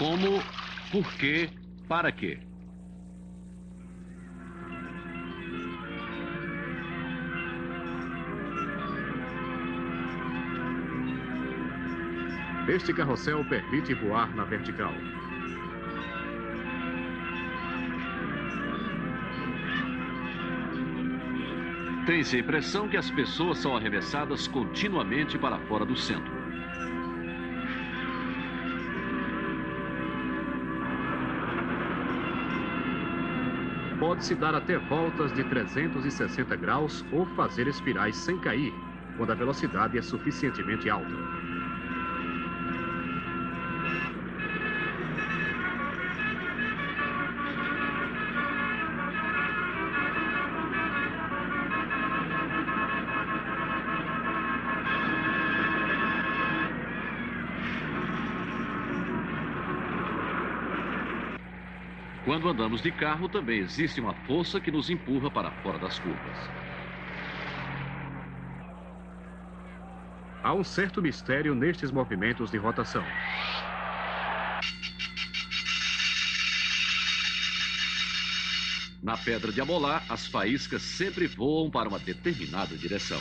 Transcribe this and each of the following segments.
Como, por quê, para quê? Este carrossel permite voar na vertical. Tem-se a impressão que as pessoas são arremessadas continuamente para fora do centro. Pode-se dar até voltas de 360 graus ou fazer espirais sem cair, quando a velocidade é suficientemente alta. Quando andamos de carro, também existe uma força que nos empurra para fora das curvas. Há um certo mistério nestes movimentos de rotação. Na pedra de amolar, as faíscas sempre voam para uma determinada direção.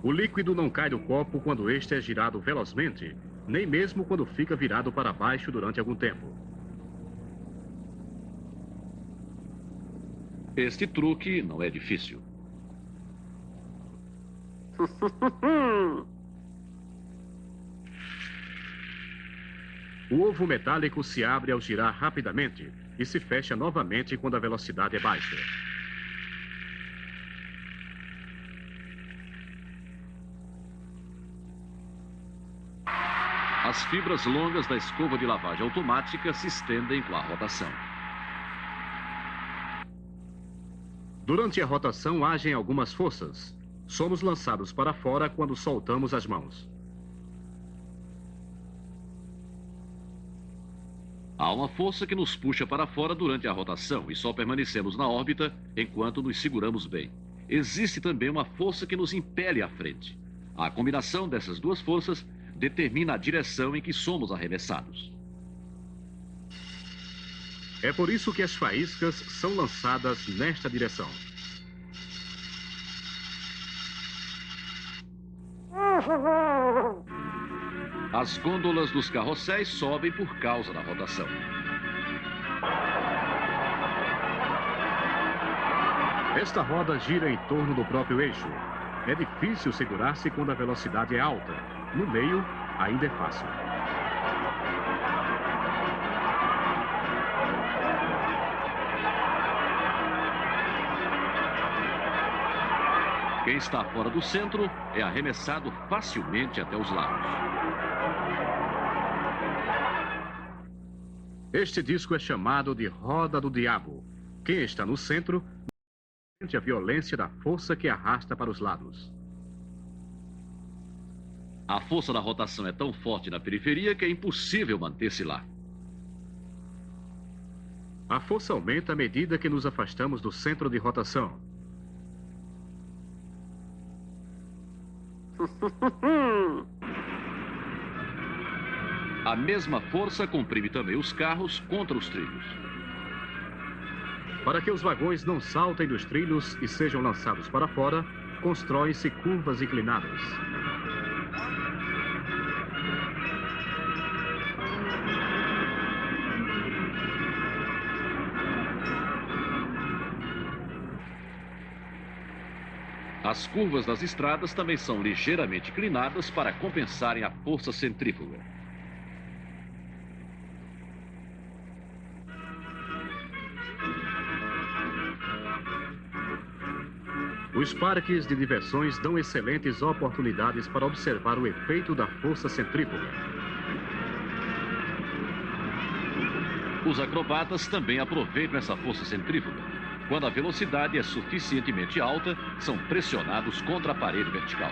O líquido não cai do copo quando este é girado velozmente, nem mesmo quando fica virado para baixo durante algum tempo. Este truque não é difícil. O ovo metálico se abre ao girar rapidamente e se fecha novamente quando a velocidade é baixa. As fibras longas da escova de lavagem automática se estendem com a rotação. Durante a rotação agem algumas forças. Somos lançados para fora quando soltamos as mãos. Há uma força que nos puxa para fora durante a rotação e só permanecemos na órbita enquanto nos seguramos bem. Existe também uma força que nos impele à frente. A combinação dessas duas forças determina a direção em que somos arremessados. É por isso que as faíscas são lançadas nesta direção. As gôndolas dos carrosséis sobem por causa da rotação. Esta roda gira em torno do próprio eixo. É difícil segurar-se quando a velocidade é alta. No meio, ainda é fácil. Quem está fora do centro é arremessado facilmente até os lados. Este disco é chamado de roda do diabo. Quem está no centro sente a violência da força que arrasta para os lados. A força da rotação é tão forte na periferia que é impossível manter-se lá. A força aumenta à medida que nos afastamos do centro de rotação. A mesma força comprime também os carros contra os trilhos. Para que os vagões não saltem dos trilhos e sejam lançados para fora, constroem-se curvas inclinadas. As curvas das estradas também são ligeiramente inclinadas para compensarem a força centrífuga. Os parques de diversões dão excelentes oportunidades para observar o efeito da força centrífuga. Os acrobatas também aproveitam essa força centrífuga. Quando a velocidade é suficientemente alta, são pressionados contra a parede vertical.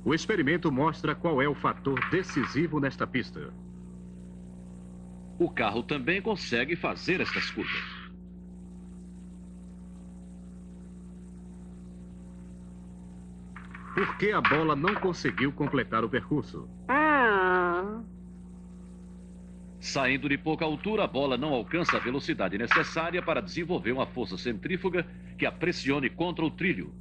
O experimento mostra qual é o fator decisivo nesta pista. O carro também consegue fazer estas curvas. Por que a bola não conseguiu completar o percurso? Saindo de pouca altura, a bola não alcança a velocidade necessária para desenvolver uma força centrífuga que a pressione contra o trilho.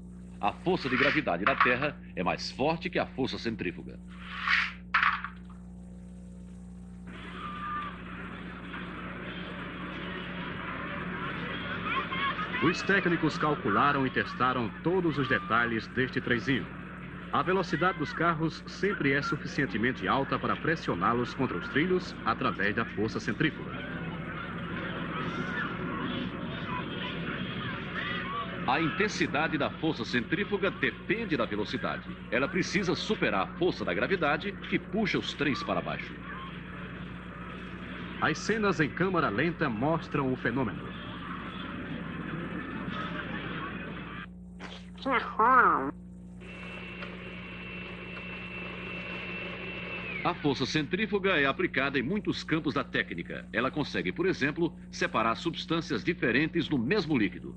A força de gravidade da Terra é mais forte que a força centrífuga. Os técnicos calcularam e testaram todos os detalhes deste trenzinho. A velocidade dos carros sempre é suficientemente alta para pressioná-los contra os trilhos através da força centrífuga. A intensidade da força centrífuga depende da velocidade. Ela precisa superar a força da gravidade que puxa os trens para baixo. As cenas em câmera lenta mostram o fenômeno. A força centrífuga é aplicada em muitos campos da técnica. Ela consegue, por exemplo, separar substâncias diferentes no mesmo líquido.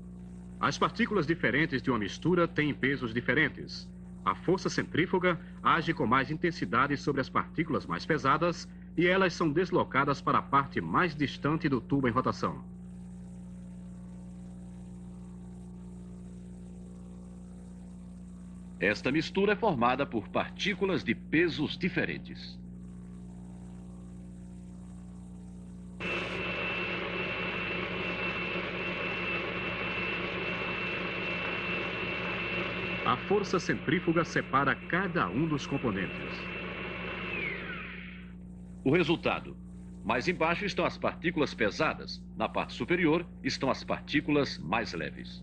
As partículas diferentes de uma mistura têm pesos diferentes. A força centrífuga age com mais intensidade sobre as partículas mais pesadas e elas são deslocadas para a parte mais distante do tubo em rotação. Esta mistura é formada por partículas de pesos diferentes. A força centrífuga separa cada um dos componentes. O resultado. Mais embaixo estão as partículas pesadas. Na parte superior estão as partículas mais leves.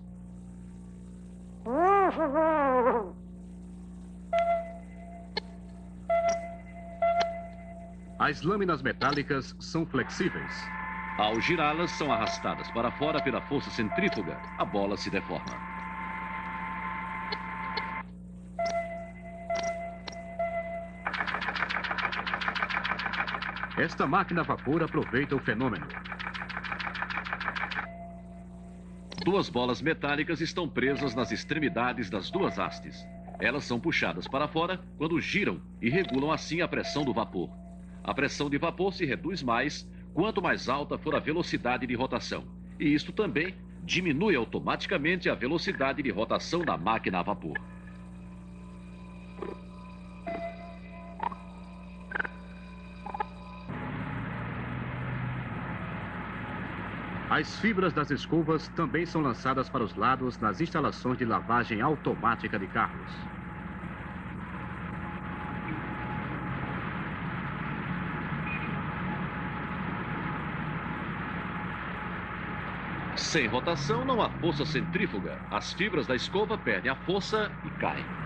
As lâminas metálicas são flexíveis. Ao girá-las, são arrastadas para fora pela força centrífuga. A bola se deforma. Esta máquina a vapor aproveita o fenômeno. Duas bolas metálicas estão presas nas extremidades das duas hastes. Elas são puxadas para fora quando giram e regulam assim a pressão do vapor. A pressão de vapor se reduz mais quanto mais alta for a velocidade de rotação. E isto também diminui automaticamente a velocidade de rotação da máquina a vapor. As fibras das escovas também são lançadas para os lados nas instalações de lavagem automática de carros. Sem rotação não há força centrífuga. As fibras da escova perdem a força e caem.